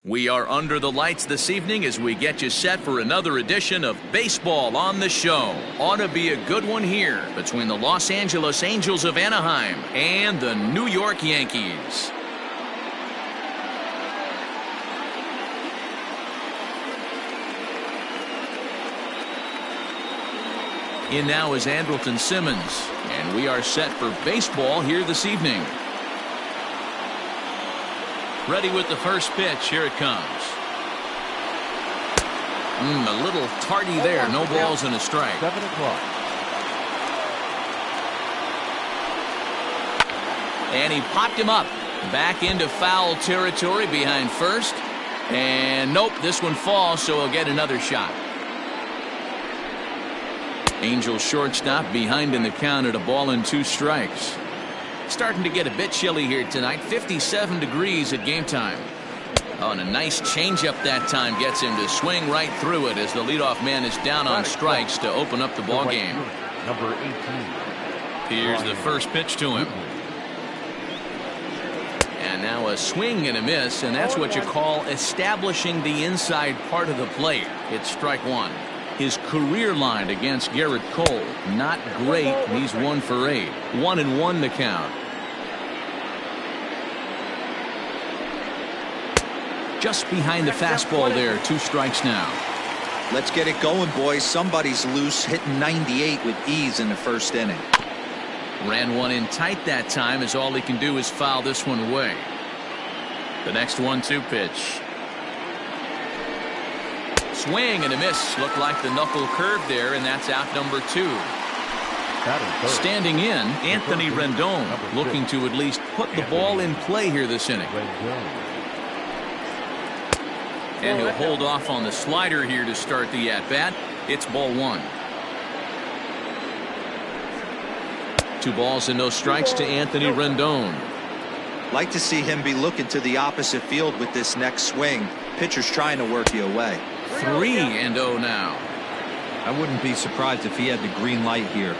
We are under the lights this evening as we get you set for another edition of Baseball on the Show. Ought to be a good one here between the Los Angeles Angels of Anaheim and the New York Yankees. In now is Andrelton Simmons, and we are set for baseball here this evening. Ready with the first pitch. Here it comes. A little tardy there. No balls and a strike. 7 o'clock. And he popped him up. Back into foul territory behind first. And nope, this one falls, so he'll get another shot. Angels shortstop behind in the count at a ball and 2 strikes. Starting to get a bit chilly here tonight. 57 degrees at game time. Oh, and a nice changeup that time gets him to swing right through it as the leadoff man is down on strikes to open up the ball game. Number 18. Here's the first pitch to him. And now a swing and a miss, and that's what you call establishing the inside part of the plate. It's strike one. His career line against Garrett Cole, not great. He's 1 for 8. 1-1 to count. Just behind the fastball there. 2 strikes now. Let's get it going, boys. Somebody's loose, hitting 98 with ease in the first inning. Ran one in tight that time, as all he can do is foul this one away. The next 1-2 pitch. Swing and a miss. Looked like the knuckle curve there, and that's out number 2. Standing in, Anthony Rendon, looking to at least put the ball in play here this inning. And he'll hold off on the slider here to start the at-bat. It's ball 1. 2 balls and no strikes to Anthony Rendon. Like to see him be looking to the opposite field with this next swing. Pitcher's trying to work you away. 3-0 now. I wouldn't be surprised if he had the green light here.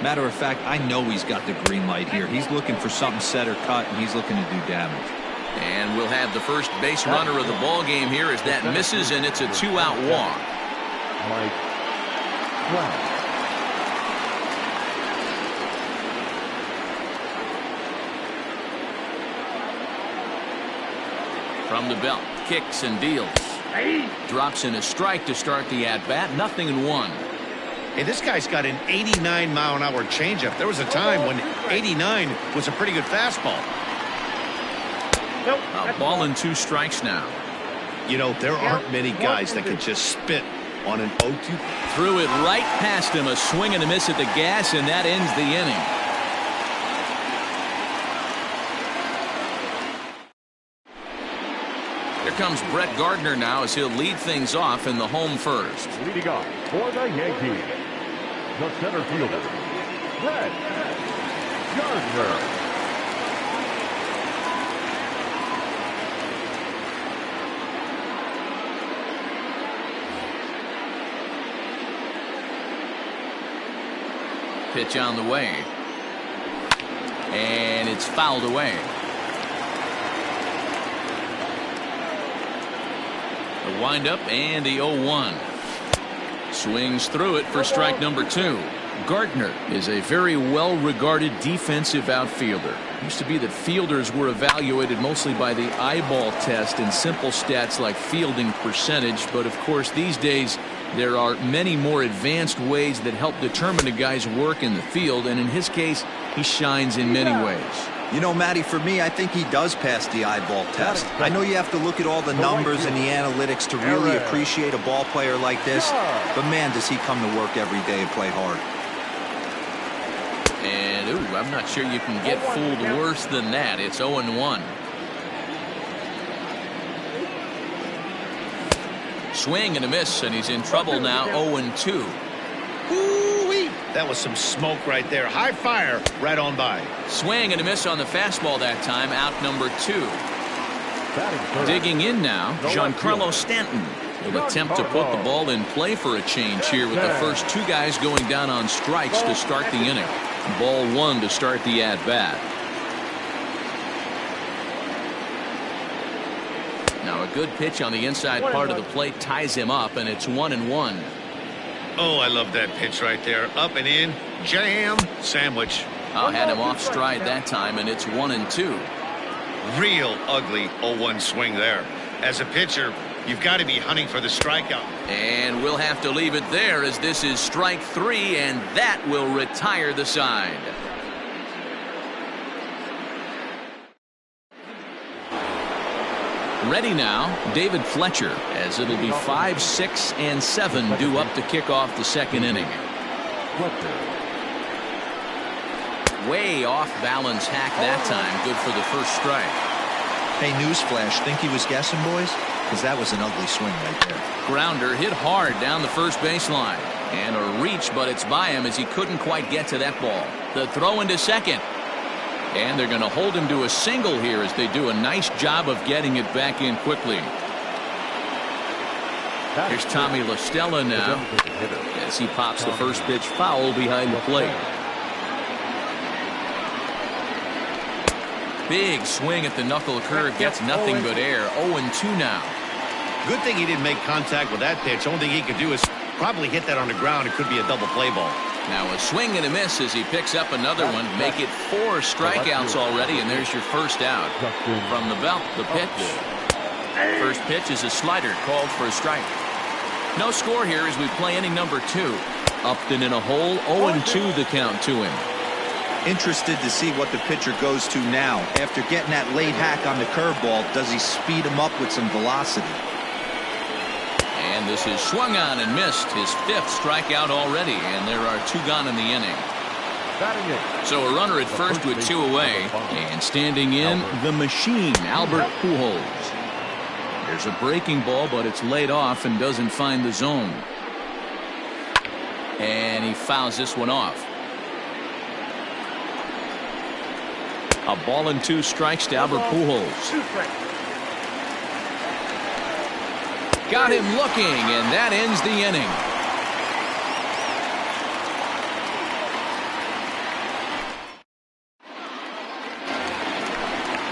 Matter of fact, I know he's got the green light here. He's looking for something set or cut, and he's looking to do damage. And we'll have the first base runner of the ball game here as that misses, and it's a 2-out walk. From the belt, kicks and deals. Drops in a strike to start the at-bat. 0-1. Hey, this guy's got an 89-mile-an-hour changeup. There was a time when 89 was a pretty good fastball. A ball and 2 strikes now. You know, there aren't many guys that can just spit on an 0-2. Threw it right past him. A swing and a miss at the gas, and that ends the inning. Here comes Brett Gardner now as he'll lead things off in the home first. Leading off for the Yankees, the center fielder, Brett Gardner. Pitch on the way. And it's fouled away. The windup and the 0-1. Swings through it for strike number 2. Gardner is a very well-regarded defensive outfielder. It used to be that fielders were evaluated mostly by the eyeball test and simple stats like fielding percentage, but of course these days there are many more advanced ways that help determine a guy's work in the field, and in his case he shines in many ways. You know, Matty, for me, I think he does pass the eyeball test. I know you have to look at all the numbers and the analytics to really appreciate a ball player like this, but man, does he come to work every day and play hard. And ooh, I'm not sure you can get fooled worse than that. It's 0-1. Swing and a miss, and he's in trouble now. 0-2. Ooh-wee. That was some smoke right there. High fire right on by. Swing and a miss on the fastball that time. Out number 2. Digging in now, Giancarlo Stanton will attempt to put the ball in play for a change here with the first 2 guys going down on strikes to start the inning. Ball 1 to start the at-bat. Now a good pitch on the inside part of the plate ties him up, and it's 1-1. Oh, I love that pitch right there. Up and in, jam, sandwich. Had him off stride that time, and it's 1-2. Real ugly 0-1 swing there. As a pitcher, you've got to be hunting for the strikeout. And we'll have to leave it there, as this is strike 3, and that will retire the side. Ready now, David Fletcher, as it'll be 5, 6, and 7 due up to kick off the second inning. Way off balance hack that time. Good for the first strike. Hey, newsflash, think he was guessing, boys? Because that was an ugly swing right there. Grounder hit hard down the first baseline. And a reach, but it's by him as he couldn't quite get to that ball. The throw into second. And they're going to hold him to a single here as they do a nice job of getting it back in quickly. Here's Tommy La Stella now as he pops the first pitch foul behind the plate. Big swing at the knuckle curve, gets nothing but air. 0-2 now. Good thing he didn't make contact with that pitch. Only thing he could do is probably hit that on the ground. It could be a double play ball. Now a swing and a miss as he picks up another one. Make it 4 strikeouts already, and there's your first out. From the belt, the pitch. First pitch is a slider called for a strike. No score here as we play inning number 2. Upton in a hole, 0-2 the count to him. Interested to see what the pitcher goes to now. After getting that late hack on the curveball, does he speed him up with some velocity? And this is swung on and missed. His 5th strikeout already, and there are 2 gone in the inning. So a runner at first with 2 away, and standing in the machine, Albert Pujols. There's a breaking ball, but it's laid off and doesn't find the zone. And he fouls this one off. A ball and 2 strikes to Albert Pujols. Got him looking, and that ends the inning.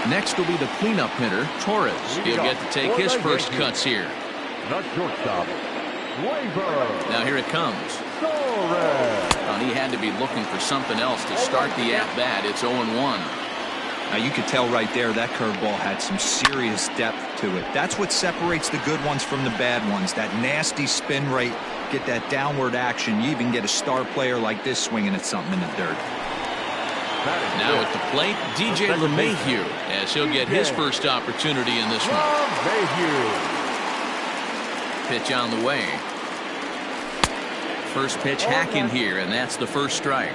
Next will be the cleanup hitter, Torres. He'll get to take his first cuts here. The shortstop, Now here it comes. And he had to be looking for something else to start the at-bat. It's 0-1. Now you could tell right there that curveball had some serious depth to it. That's what separates the good ones from the bad ones. That nasty spin rate, get that downward action. You even get a star player like this swinging at something in the dirt. Now at the plate, DJ LeMahieu, as he'll get his first opportunity in this one. Pitch on the way. First pitch hacking here, and that's the first strike.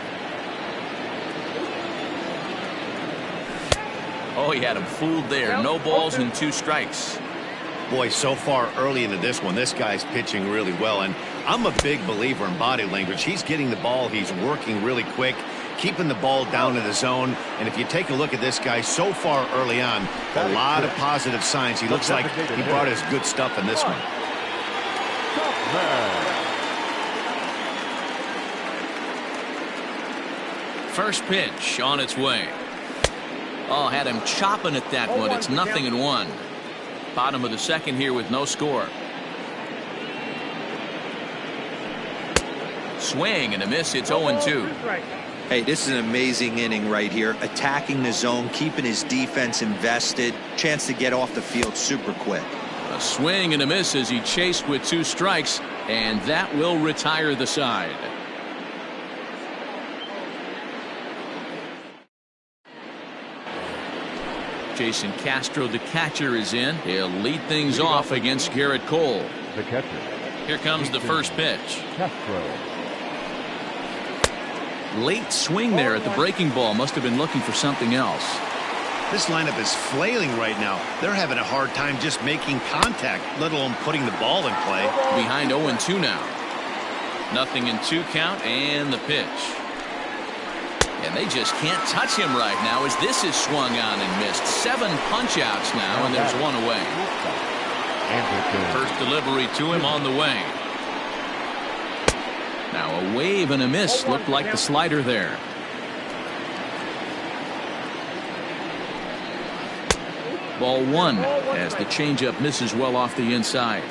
Oh, he had him fooled there. No balls and 2 strikes. Boy, so far early into this one, this guy's pitching really well. And I'm a big believer in body language. He's getting the ball. He's working really quick, keeping the ball down in the zone. And if you take a look at this guy so far early on, a lot of positive signs. He looks like he brought his good stuff in this one. First pitch on its way. Oh, had him chopping at that one. It's 0-1. Bottom of the second here with no score. Swing and a miss. It's 0-2. Hey, this is an amazing inning right here. Attacking the zone, keeping his defense invested. Chance to get off the field super quick. A swing and a miss as he chased with 2 strikes, and that will retire the side. Jason Castro, the catcher, is in. He'll lead things off against Garrett Cole. The catcher. Here comes the first pitch. Late swing there at the breaking ball. Must have been looking for something else. This lineup is flailing right now. They're having a hard time just making contact, let alone putting the ball in play. Behind 0-2 now. 0-2 count, and the pitch. And they just can't touch him right now as this is swung on and missed. 7 punch-outs now, and there's 1 away. First delivery to him on the way. Now a wave and a miss. Looked like the slider there. Ball one as the changeup misses well off the inside.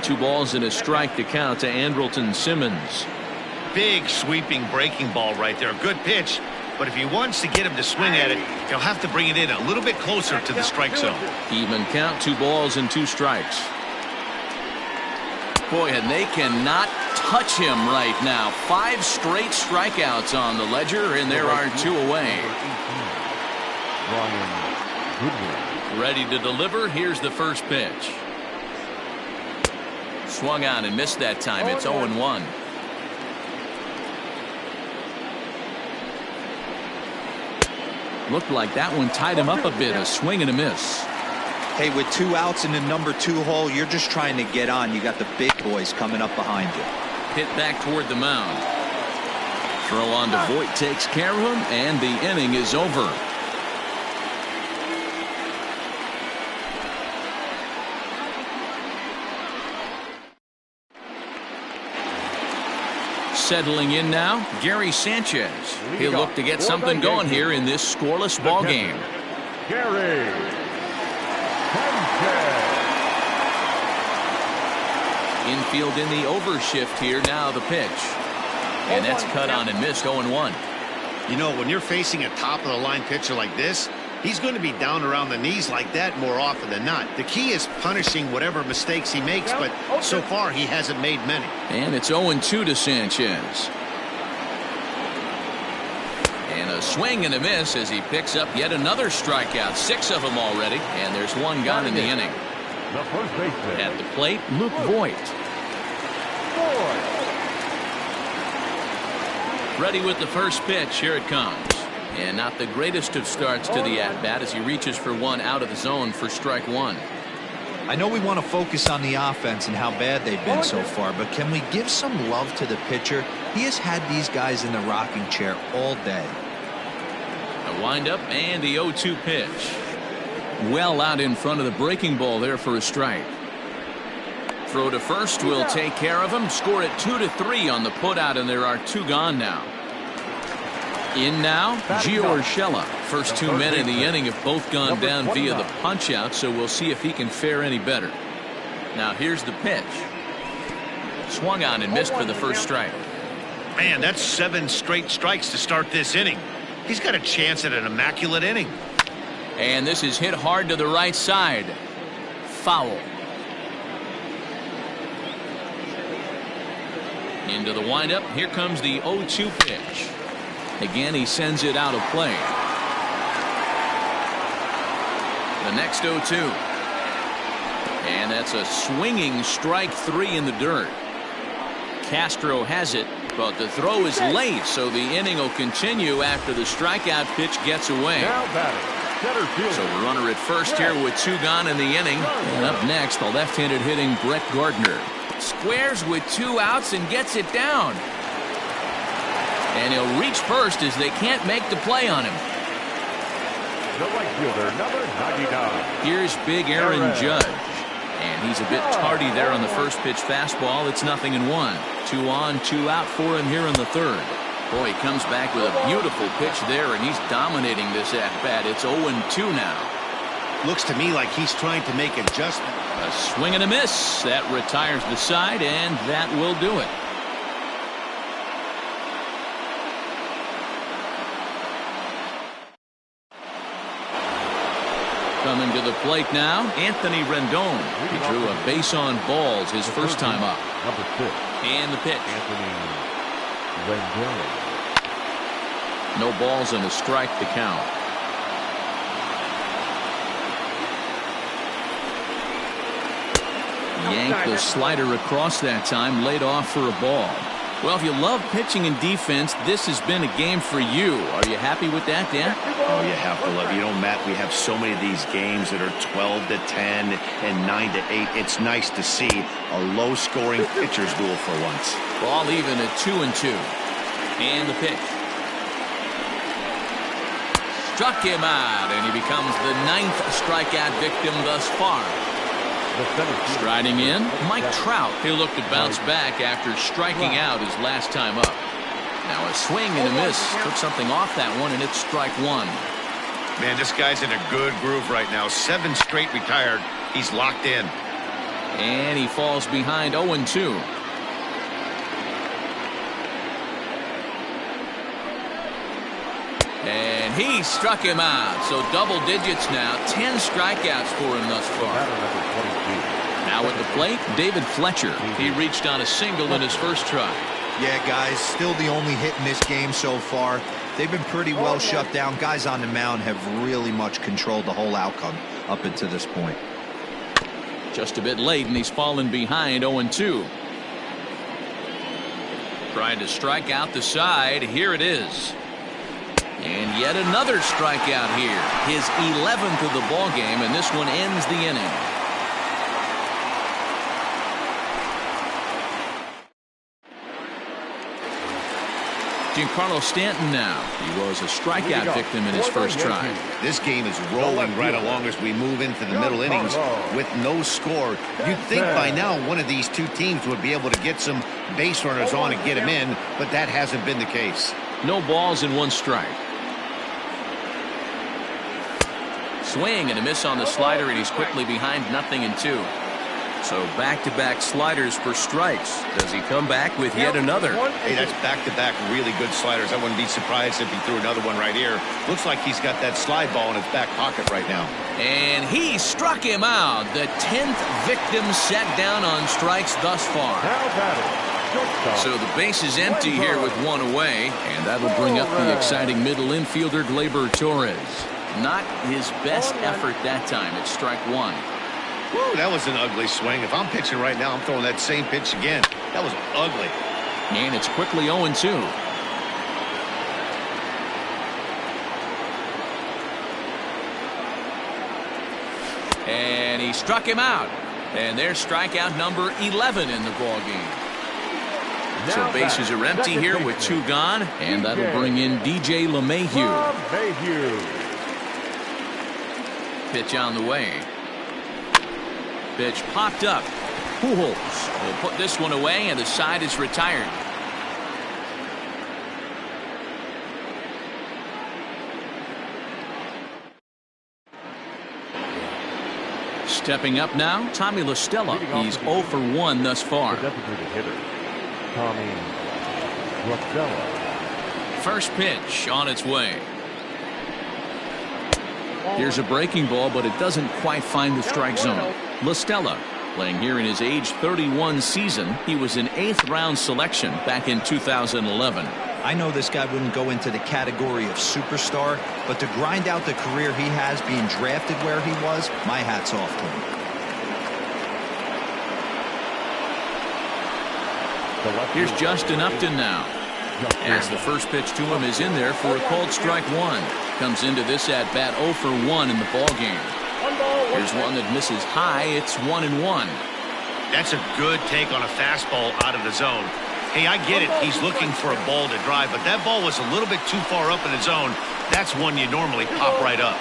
2 balls and a strike to count to Andrelton Simmons. Big sweeping breaking ball right there. Good pitch. But if he wants to get him to swing at it, he'll have to bring it in a little bit closer to the strike zone. Even count, 2 balls and 2 strikes. Boy, and they cannot touch him right now. 5 straight strikeouts on the ledger, and there are 2 away. Ready to deliver. Here's the first pitch. Swung on and missed that time. It's 0-1. Looked like that one tied him up a bit. A swing and a miss. Hey, with 2 outs in the number 2 hole, you're just trying to get on. You got the big boys coming up behind you. Hit back toward the mound. Throw on to Voit takes care of him, and the inning is over. Settling in now, Gary Sanchez. He'll look to get something going here in this scoreless ball game. Gary Sanchez. Infield in the overshift here. Now the pitch. And that's cut on and missed. 0-1. You know, when you're facing a top-of-the-line pitcher like this, he's going to be down around the knees like that more often than not. The key is punishing whatever mistakes he makes, but so far he hasn't made many. And it's 0-2 to Sanchez. And a swing and a miss as he picks up yet another strikeout. 6 of them already, and there's 1 gone in the inning. The first baseman. At the plate, Luke Voit. Ready with the first pitch. Here it comes. And not the greatest of starts to the at-bat as he reaches for 1 out of the zone for strike 1. I know we want to focus on the offense and how bad they've been so far, but can we give some love to the pitcher? He has had these guys in the rocking chair all day. A windup and the 0-2 pitch. Well out in front of the breaking ball there for a strike. Throw to first will take care of him. Score it 2-3 on the putout, and there are 2 gone now. In now, Gio Urshela. First 2 men in the inning have both gone down via the punch-out, so we'll see if he can fare any better. Now here's the pitch. Swung on and missed for the first strike. Man, that's 7 straight strikes to start this inning. He's got a chance at an immaculate inning. And this is hit hard to the right side. Foul. Into the windup. Here comes the 0-2 pitch. Again, he sends it out of play. The next 0-2. And that's a swinging strike 3 in the dirt. Castro has it, but the throw is late, so the inning will continue after the strikeout pitch gets away. Now batting, center fielder. So the runner at first here with 2 gone in the inning. And up next, the left-handed hitting Brett Gardner. Squares with 2 outs and gets it down. And he'll reach first as they can't make the play on him. The right fielder, number 99. Here's big Aaron Judge. And he's a bit tardy there on the first pitch fastball. It's 0-1. 2 on, 2 out for him here in the third. Boy, he comes back with a beautiful pitch there, and he's dominating this at-bat. It's 0-2 now. Looks to me like he's trying to make adjustment. A swing and a miss. That retires the side, and that will do it. Coming to the plate now, Anthony Rendon. He drew a base on balls his first time up. Number 6. And the pitch. Anthony Rendon. No balls and a strike to count. Yanked the slider across that time, laid off for a ball. Well, if you love pitching and defense, this has been a game for you. Are you happy with that, Dan? Oh, you have to love. You know, Matt, we have so many of these games that are 12-10 and 9-8. It's nice to see a low-scoring pitcher's duel for once. Ball even at 2-2. And the pitch. Struck him out, and he becomes the 9th strikeout victim thus far. Striding in, Mike Trout. He'll look to bounce back after striking out his last time up. Now a swing and a miss. Took something off that one, and it's strike one. Man, this guy's in a good groove right now. 7 straight retired. He's locked in. And he falls behind 0-2. And he struck him out. So double digits now. 10 strikeouts for him thus far. Now at the plate, David Fletcher. He reached on a single in his first try. Yeah, guys, still the only hit in this game so far. They've been pretty well shut down. Guys on the mound have really much controlled the whole outcome up until this point. Just a bit late, and he's fallen behind 0-2. Trying to strike out the side. Here it is. And yet another strikeout here. His 11th of the ball game, and this one ends the inning. Giancarlo Stanton now. He was a strikeout victim in his first try. This game is rolling right along as we move into the middle innings with no score. You'd think by now one of these two teams would be able to get some base runners on and get him in, but that hasn't been the case. No balls and 1 strike. Swing and a miss on the slider, and he's quickly behind 0-2. So back-to-back sliders for strikes. Does he come back with yet another? Hey, that's back-to-back really good sliders. I wouldn't be surprised if he threw another one right here. Looks like he's got that slide ball in his back pocket right now. And he struck him out. The 10th victim set down on strikes thus far. So the base is empty here with 1 away, and that'll bring up the exciting middle infielder Gleyber Torres. Not his best effort that time. It's strike 1. Woo, that was an ugly swing. If I'm pitching right now, I'm throwing that same pitch again. That was ugly. And it's quickly 0-2. And he struck him out. And there's strikeout number 11 in the ball game. So bases are empty here with 2 gone, and that'll bring in DJ LeMahieu. Pitch on the way. Pitch popped up. Pujols will put this one away, and the side is retired. Stepping up now, Tommy La Stella. He's 0 for 1 thus far. Tommy La Stella. First pitch on its way. Here's a breaking ball, but it doesn't quite find the strike zone. La Stella, playing here in his age 31 season. He was an 8th round selection back in 2011. I know this guy wouldn't go into the category of superstar, but to grind out the career he has being drafted where he was, my hat's off to him. Here's Justin Upton now. As the first pitch to him is in there for a called strike 1. Comes into this at bat 0 for 1 in the ball game. Here's one that misses high. It's 1-1. That's a good take on a fastball out of the zone. Hey, I get it. He's looking for a ball to drive, but that ball was a little bit too far up in the zone. That's one you normally pop right up.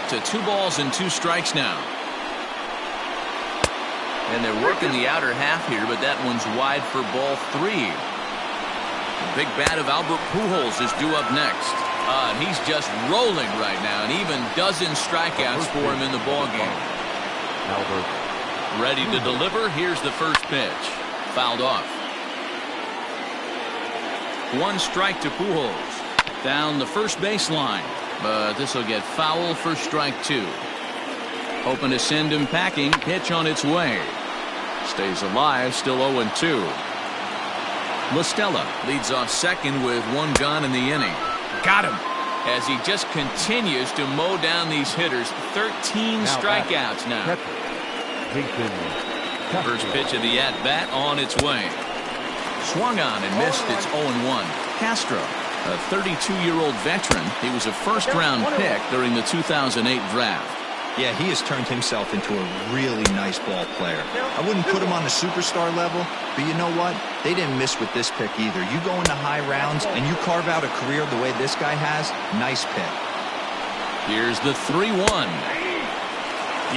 To 2 balls and 2 strikes now. And they're working the outer half here, but that one's wide for ball 3. The big bat of Albert Pujols is due up next. He's just rolling right now, and even dozen strikeouts for him in the ball game. Ready to deliver. Here's the first pitch. Fouled off. 1 strike to Pujols. Down the first baseline, but this will get foul for strike 2. Hoping to send him packing. Pitch on its way. Stays alive, still 0-2. La Stella leads off second with 1 gone in the inning. Got him. As he just continues to mow down these hitters. 13 strikeouts now. First pitch of the at-bat on its way. Swung on and missed. It's 0-1. Castro, a 32-year-old veteran. He was a first-round pick during the 2008 draft. Yeah, he has turned himself into a really nice ball player. I wouldn't put him on the superstar level, but you know what? They didn't miss with this pick either. You go into high rounds and you carve out a career the way this guy has, nice pick. Here's the 3-1.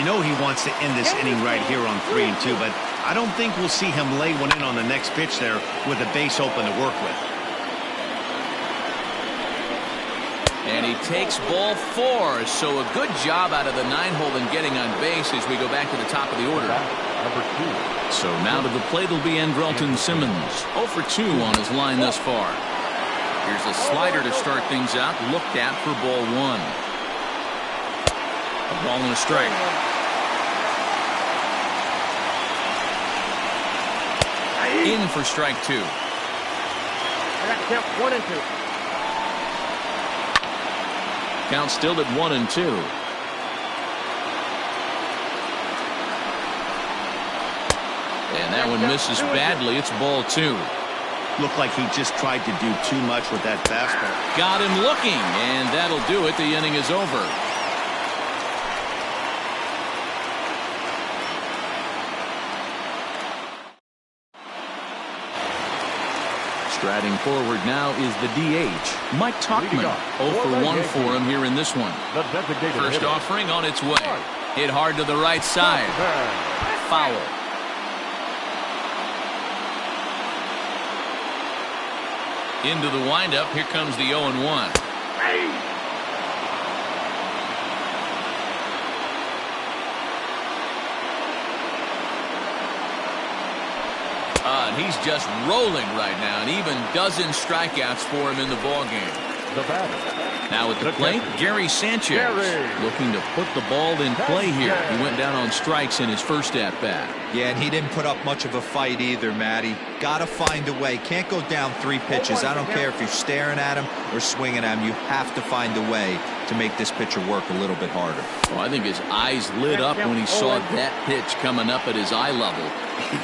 You know he wants to end this inning right here on 3-2, but I don't think we'll see him lay one in on the next pitch there with a base open to work with. he takes ball 4. So a good job out of the 9-hole in getting on base as we go back to the top of the order. Number 2. So now to the plate will be Andrelton Simmons. 0 for 2 on his line thus far. Here's a slider to start things out. Looked at for ball 1. A ball and a strike. In for strike 2. I got to count 1 and 2. Count still at 1 and 2. And that one misses badly. It's ball 2. Looked like he just tried to do too much with that fastball. Got him looking, and that'll do it. The inning is over. Striding forward now is the DH, Mike Tauchman. 0 for 1 for him here in this one. First offering on its way. Hit hard to the right side. Foul. Into the windup. Here comes the 0-1. And he's just rolling right now, and even dozen strikeouts for him in the ballgame. Now at the plate, Gary Sanchez looking to put the ball in play here. He went down on strikes in his first at-bat. Yeah, and he didn't put up much of a fight either, Matty. Got to find a way. Can't go down 3 pitches. I don't care if you're staring at him or swinging at him. You have to find a way to make this pitcher work a little bit harder. Well, I think his eyes lit up when he saw that pitch coming up at his eye level.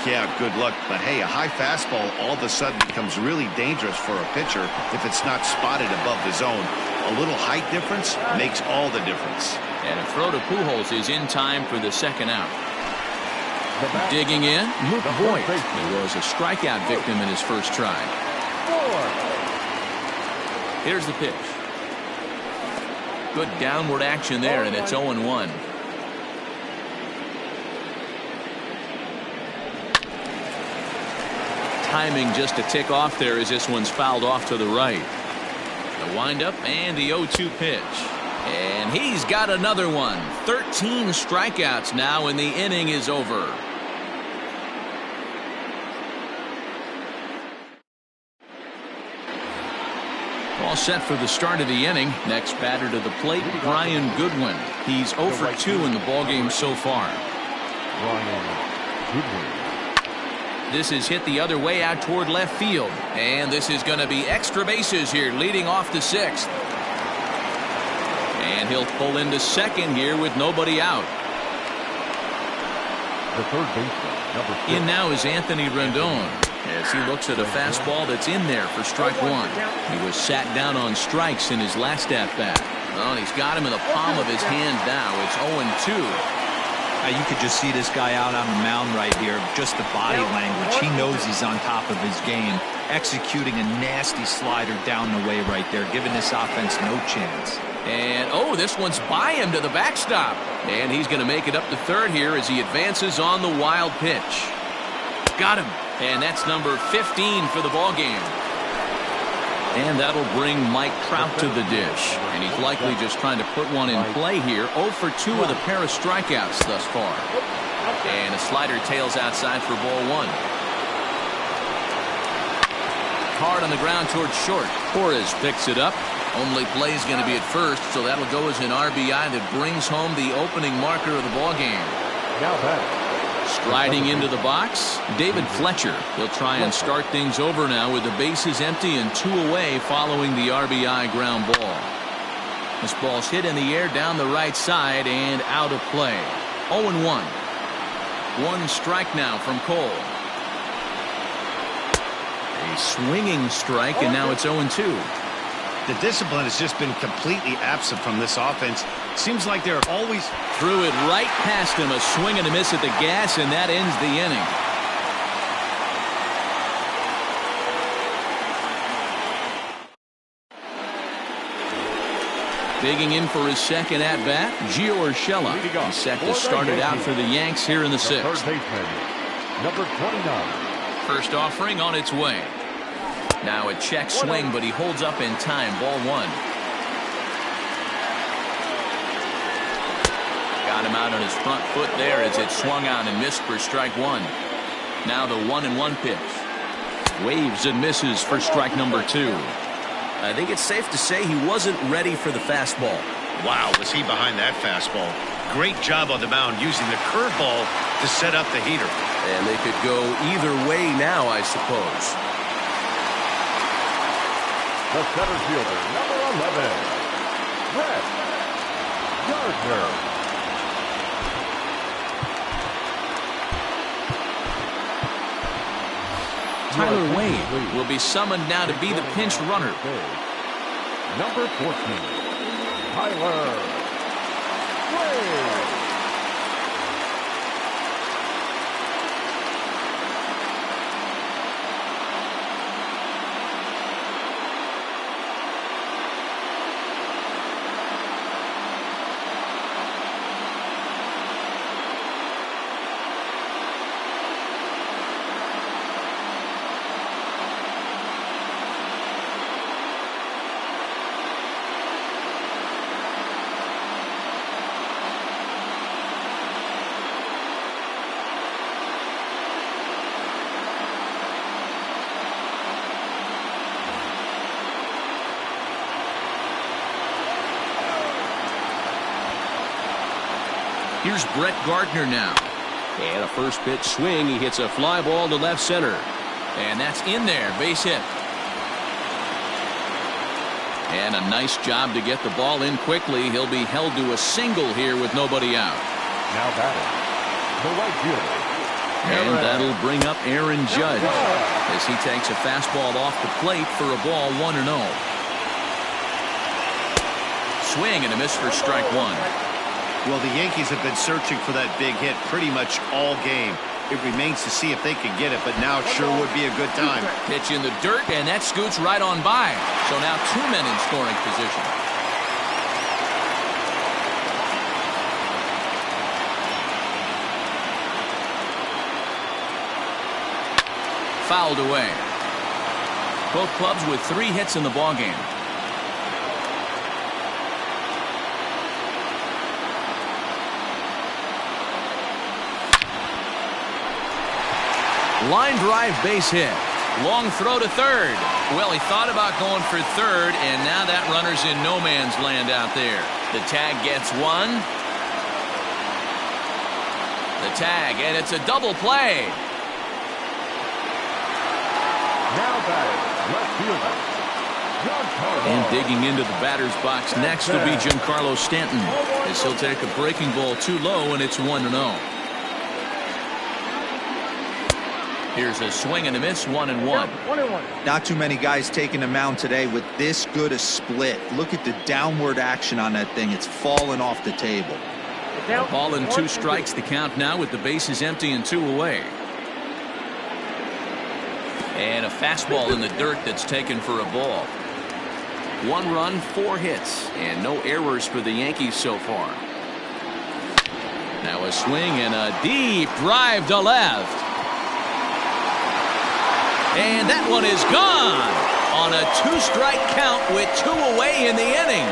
Yeah, good luck. But hey, a high fastball all of a sudden becomes really dangerous for a pitcher if it's not spotted above the zone. A little height difference makes all the difference. And a throw to Pujols is in time for the second out. Digging in, Luke Voigt. He was a strikeout victim in his first try. Here's the pitch. Good downward action there, and it's 0-1. Timing just a tick off there as this one's fouled off to the right. The windup and the 0-2 pitch. And he's got another one. 13 strikeouts now, and the inning is over. All set for the start of the inning. Next batter to the plate, Brian Goodwin. He's 0 for 2 in the ballgame so far. Brian Goodwin. This is hit the other way out toward left field. And this is going to be extra bases here, leading off the 6th. And he'll pull into second here with nobody out. The third baseman, number 6. In now is Anthony Rendon as he looks at a fastball that's in there for strike 1. He was sat down on strikes in his last at-bat. Well, he's got him in the palm of his hand now. It's 0-2. You could just see this guy out on the mound right here. Just the body language. He knows he's on top of his game. Executing a nasty slider down the way right there, giving this offense no chance. And, oh, this one's by him to the backstop. And he's going to make it up to third here as he advances on the wild pitch. Got him. And that's number 15 for the ballgame. And that'll bring Mike Trout to the dish. And he's likely just trying to put one in play here. 0 for 2 with a pair of strikeouts thus far. And a slider tails outside for ball 1. Hard on the ground towards short. Torres picks it up. Only play is going to be at first, so that'll go as an RBI that brings home the opening marker of the ballgame. Now back. Striding into the box, David Fletcher. He'll try and start things over now with the bases empty and 2 away following the RBI ground ball. This ball's hit in the air down the right side and out of play. 0-1. 1 strike now from Cole. A swinging strike, and now it's 0-2. The discipline has just been completely absent from this offense. Seems like they're always... Threw it right past him, a swing and a miss at the gas, and that ends the inning. Digging in for his second at-bat, Gio Urshela. He's set to start it out for the Yanks here in the 6th. Third baseman, number 29. First offering on its way. Now a check swing, but he holds up in time. Ball 1. Got him out on his front foot there as it swung on and missed for strike one. Now the 1-1 pitch. Waves and misses for strike number 2. I think it's safe to say he wasn't ready for the fastball. Wow, was he behind that fastball. Great job on the mound using the curveball to set up the heater. And they could go either way now, I suppose. The center fielder, number 11, Brett Gardner. Tyler Wade will be summoned now to be the pinch runner. Number 14, Tyler Wade. Here's Brett Gardner now. And a first pitch swing. He hits a fly ball to left center. And that's in there. Base hit. And a nice job to get the ball in quickly. He'll be held to a single here with nobody out. Now batting, the right fielder. And that'll bring up Aaron Judge as he takes a fastball off the plate for a ball 1-0. Swing and a miss for strike one. Well, the Yankees have been searching for that big hit pretty much all game. It remains to see if they can get it, but now it sure would be a good time. Pitch in the dirt, and that scoots right on by. So now 2 men in scoring position. Fouled away. Both clubs with 3 hits in the ballgame. Line drive, base hit. Long throw to third. Well, he thought about going for third, and now that runner's in no man's land out there. The tag gets one. The tag, and it's a double play. Now batting, left fielder, Giancarlo. And digging into the batter's box next will be Giancarlo Stanton, as he'll take a breaking ball too low, and it's 1-0. Here's a swing and a miss, 1-1. 1-1. Not too many guys taking the mound today with this good a split. Look at the downward action on that thing. It's falling off the table. Ball and 2 strikes, the count now with the bases empty and 2 away. And a fastball in the dirt that's taken for a ball. 1 run, 4 hits, and no errors for the Yankees so far. Now a swing and a deep drive to left. And that one is gone on a 2-strike count with 2 away in the inning.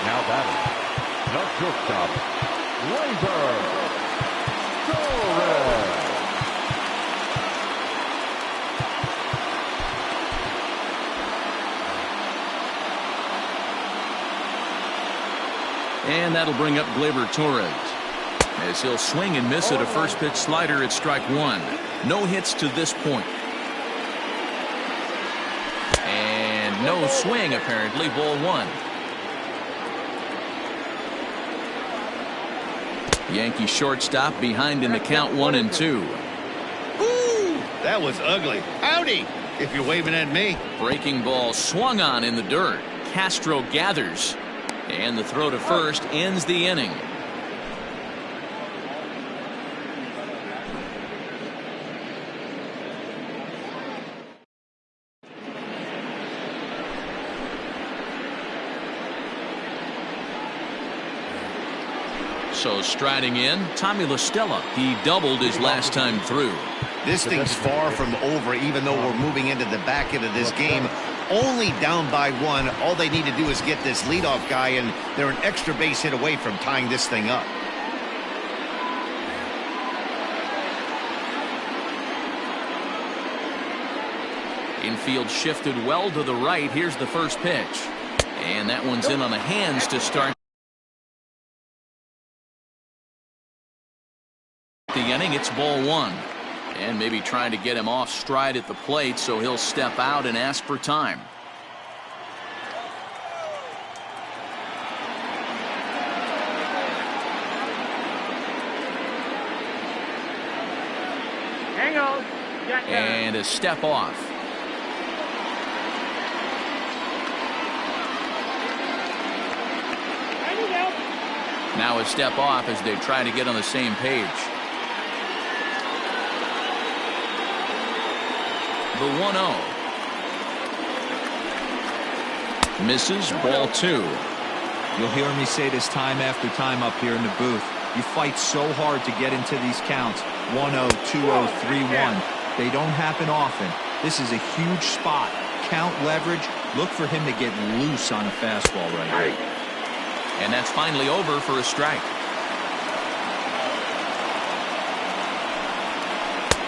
Now batting, the shortstop, Labor Torres. And that'll bring up Gleyber Torres as he'll swing and miss at a first pitch slider at strike 1. No hits to this point. And no swing apparently, ball 1. Yankee shortstop behind in the count 1-2. Ooh, that was ugly. Howdy, if you're waving at me. Breaking ball swung on in the dirt. Castro gathers. And the throw to first ends the inning. So striding in, Tommy La Stella. He doubled his last time through. This thing's far from over, even though we're moving into the back end of this game. only down by 1. All they need to do is get this leadoff guy, and they're an extra base hit away from tying this thing up. Infield shifted well to the right. Here's the first pitch. And that one's in on the hands to start the inning. It's ball 1. And maybe trying to get him off stride at the plate, so he'll step out and ask for time. Hang on. And a step off. Now a step off as they try to get on the same page. The 1-0. Misses, ball 2. You'll hear me say this time after time up here in the booth. You fight so hard to get into these counts. 1-0, 2-0, 3-1. They don't happen often. This is a huge spot. Count leverage. Look for him to get loose on a fastball right here. And that's finally over for a strike.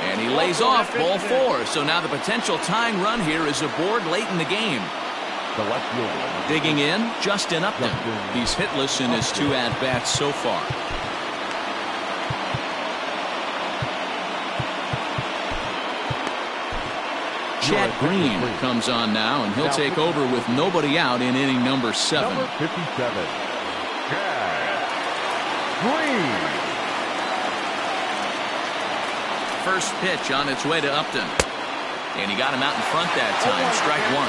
And he lays off, ball 4. So now the potential tying run here is aboard late in the game. The left fielder. Digging in, Justin Upton. He's hitless in his 2 at-bats so far. Chad Green comes on now, and he'll take over with nobody out in inning number 7. Number 57. Chad Green. First pitch on its way to Upton. And he got him out in front that time. Strike 1.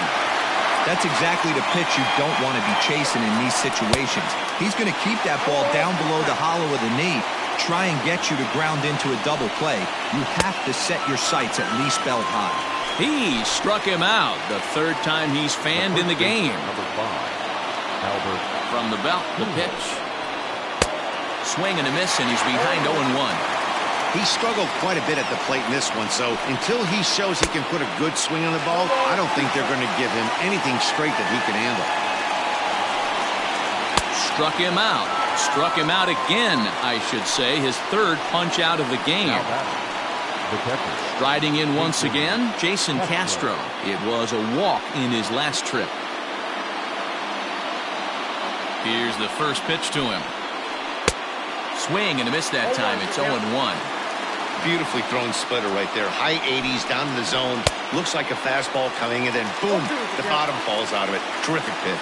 That's exactly the pitch you don't want to be chasing in these situations. He's going to keep that ball down below the hollow of the knee, try and get you to ground into a double play. You have to set your sights at least belt high. He struck him out. The 3rd time he's fanned in the game. Number 5. Albert. From the belt, the pitch. Swing and a miss, and he's behind 0-1. He struggled quite a bit at the plate in this one, so until he shows he can put a good swing on the ball, I don't think they're going to give him anything straight that he can handle. Struck him out. Struck him out again, I should say. His 3rd punch out of the game. Striding in once again, Jason Castro. It was a walk in his last trip. Here's the first pitch to him. Swing and a miss that time. It's 0-1. Beautifully thrown splitter right there. High 80s down in the zone. Looks like a fastball coming in, and boom, the bottom falls out of it. Terrific pitch.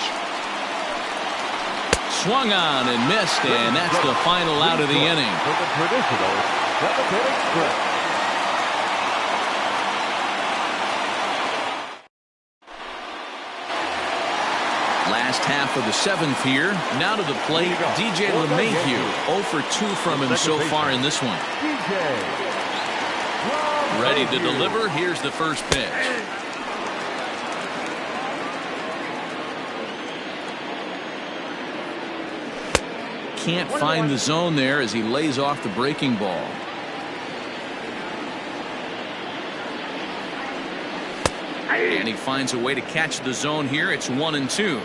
Swung on and missed, and that's the final out of the inning. For the traditional 7th-inning stretch. Last half of the 7th here. Now to the plate, DJ LeMahieu. 0 for 2 from him so far in this one. Ready to deliver. Here's the first pitch. Can't find the zone there as he lays off the breaking ball. And he finds a way to catch the zone here. It's 1-2.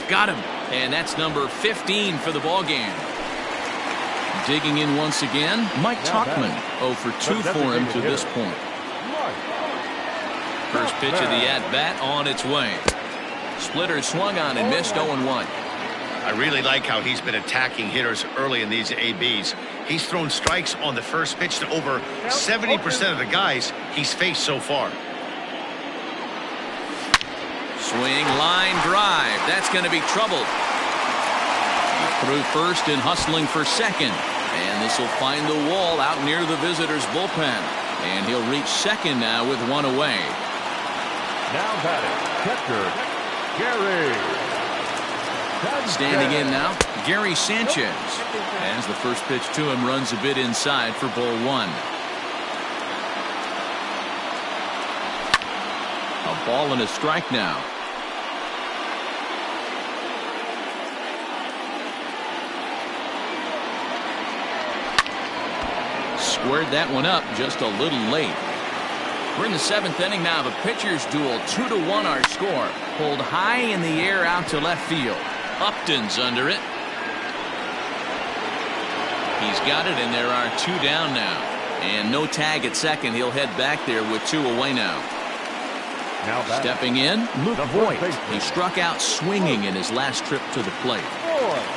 Got him. And that's number 15 for the ball game. Digging in once again, Mike Tauchman. 0 for 2 for him to this point. First pitch of the at-bat on its way. Splitter swung on and missed 0-1. I really like how he's been attacking hitters early in these ABs. He's thrown strikes on the first pitch to over 70% of the guys he's faced so far. Swing, line drive. That's going to be trouble. Through first and hustling for second. And this will find the wall out near the visitor's bullpen. And he'll reach second now with 1 away. Now batting, catcher, Gary. Standing in now, Gary Sanchez. As the first pitch to him runs a bit inside for ball 1. A ball and a strike now. Squared that one up just a little late. We're in the 7th inning now. The pitcher's duel, 2-1 our score. Pulled high in the air out to left field. Upton's under it. He's got it, and there are 2 down now. And no tag at second. He'll head back there with 2 away now. Stepping in, Luke Voigt. He struck out swinging in his last trip to the plate.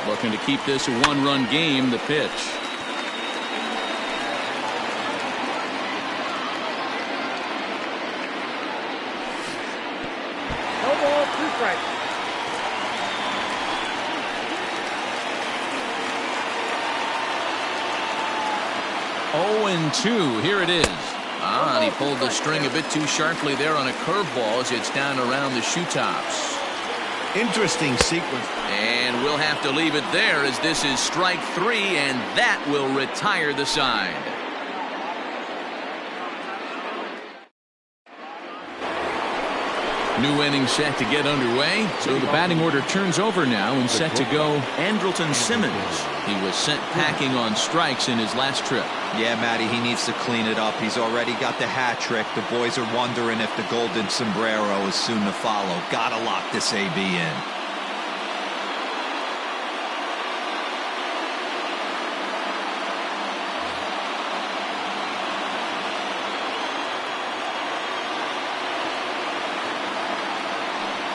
Looking to keep this a 1-run game. The pitch. No ball, 2 strikes. 0-2. Here it is. And he pulled the string a bit too sharply there on a curveball as it's down around the shoe tops. Interesting sequence. And we'll have to leave it there as this is strike 3, and that will retire the side. New inning set to get underway. So the batting order turns over now, and set to go Andrelton Simmons. He was sent packing on strikes in his last trip. Yeah, Matty, he needs to clean it up. He's already got the hat trick. The boys are wondering if the golden sombrero is soon to follow. Gotta lock this AB in.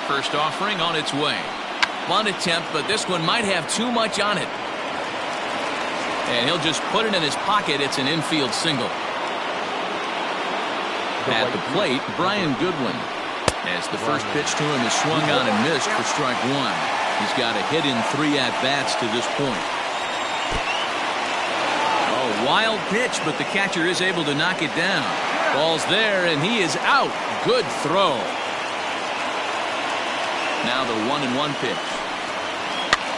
First offering on its way. Bunt attempt, but this one might have too much on it. And he'll just put it in his pocket. It's an infield single. At the plate, Brian Goodwin. As the first pitch to him is swung on and missed for strike 1. He's got a hit in 3 at-bats to this point. Oh, wild pitch, but the catcher is able to knock it down. Ball's there, and he is out. Good throw. Now the 1-1 pitch.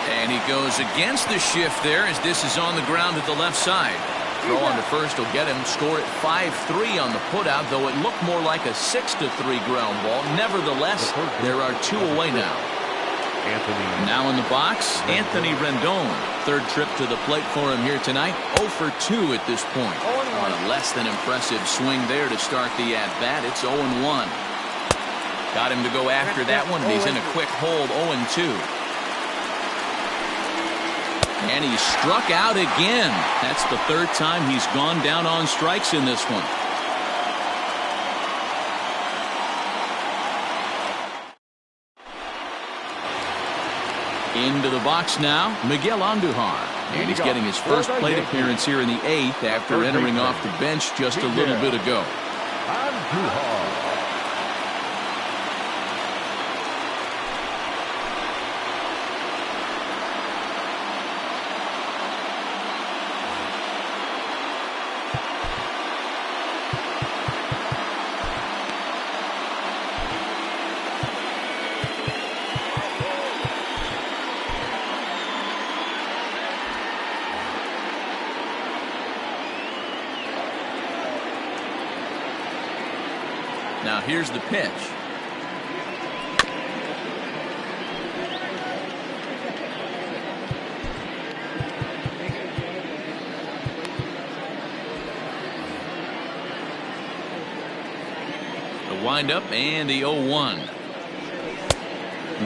And he goes against the shift there as this is on the ground at the left side. Throw on to first will get him. Score at 5-3 on the putout, though it looked more like a 6-3 ground ball. Nevertheless, there are 2 away now. Now in the box, Anthony Rendon. Third trip to the plate for him here tonight. 0 for 2 at this point. On a less than impressive swing there to start the at-bat. It's 0-1. Got him to go after that one, and he's in a quick hold, 0-2. And he struck out again. That's the 3rd time he's gone down on strikes in this one. Into the box now, Miguel Andujar. And he's getting his first plate appearance here in the 8th after entering off the bench just a little bit ago. Andujar. Now here's the pitch. The windup and the 0-1.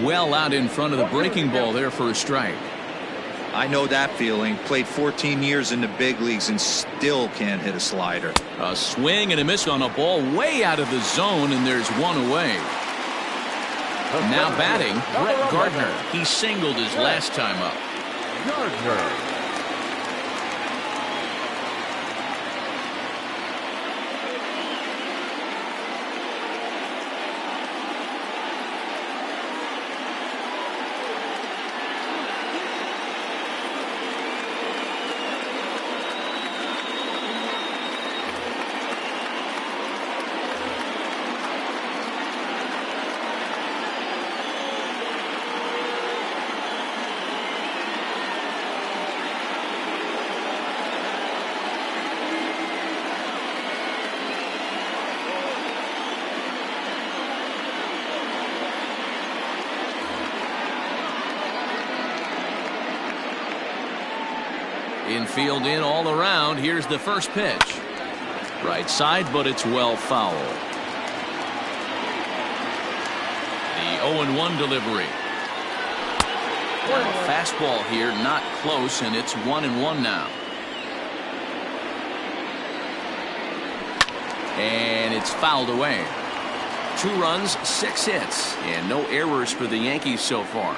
Well out in front of the breaking ball there for a strike. I know that feeling. Played 14 years in the big leagues and still can't hit a slider. A swing and a miss on a ball way out of the zone, and there's 1 away. Now batting, Brett Gardner. He singled his last time up. Gardner. Infield in all around. Here's the first pitch. Right side, but it's well foul. 0-1 delivery. Fastball here, not close, and it's 1-1 now. And it's fouled away. 2 runs, 6 hits, and no errors for the Yankees so far.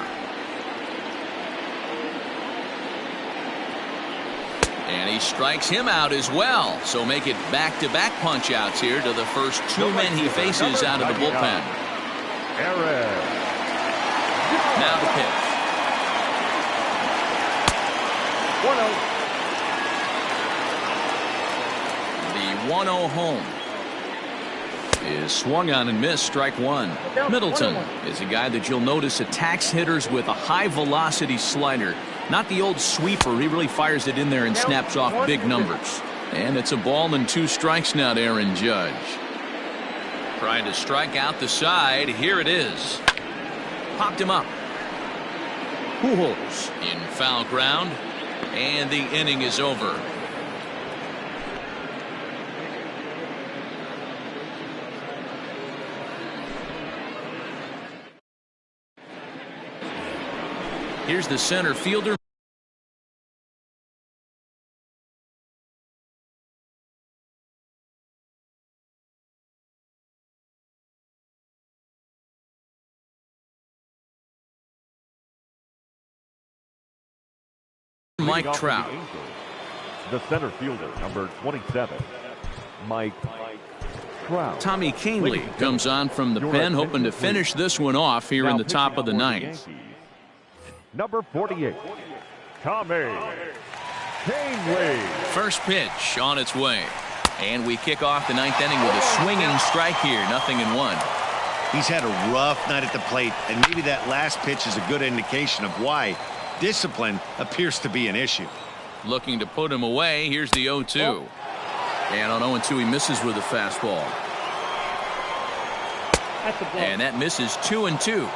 And he strikes him out as well. So make it back-to-back punch-outs here to the first 2 men he faces out of the bullpen. Now the pitch. 1-0. The 1-0 home is swung on and missed, strike 1. Middleton is a guy that you'll notice attacks hitters with a high-velocity slider. Not the old sweeper. He really fires it in there and snaps off big numbers. And it's a ball and 2 strikes now to Aaron Judge. Trying to strike out the side. Here it is. Popped him up. Pujols in foul ground. And the inning is over. Here's the center fielder. Mike Trout. The center fielder, number 27, Mike Trout. Tommy Kahnle comes on from the pen, hoping to finish this one off here in the top of the 9th. Number 48, Tommy Kahnle. First pitch on its way. And we kick off the 9th inning with a swinging strike here. 0-1. He's had a rough night at the plate, and maybe that last pitch is a good indication of why discipline appears to be an issue. Looking to put him away. Here's the 0-2. And on 0-2 he misses with a fastball. And that misses 2-2.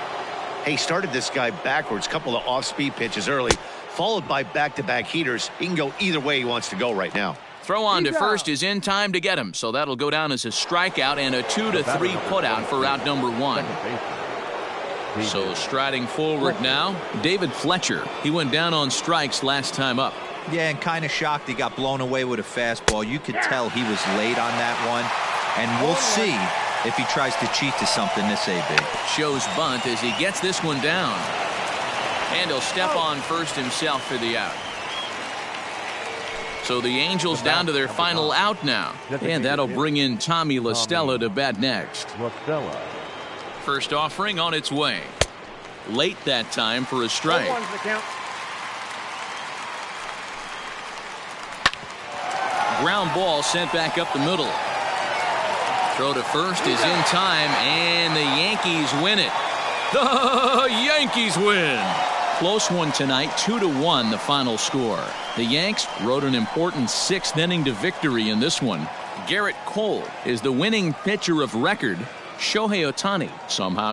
He started this guy backwards, couple of off-speed pitches early, followed by back-to-back heaters. He can go either way he wants to go right now. Throw on to first is in time to get him, so that'll go down as a strikeout and a 2-3 putout for out number 1. So striding forward now, David Fletcher. He went down on strikes last time up. Yeah, and kind of shocked he got blown away with a fastball. You could tell he was late on that one, and we'll see if he tries to cheat to something this AB. Shows bunt as he gets this one down. And he'll step on first himself for the out. So the Angels down to their final out now. And that'll bring in Tommy La Stella to bat next. First offering on its way. Late that time for a strike. Ground ball sent back up the middle. Throw to first is in time, and the Yankees win it. The Yankees win. Close one tonight, 2-1 the final score. The Yanks rode an important 6th inning to victory in this one. Garrett Cole is the winning pitcher of record. Shohei Ohtani somehow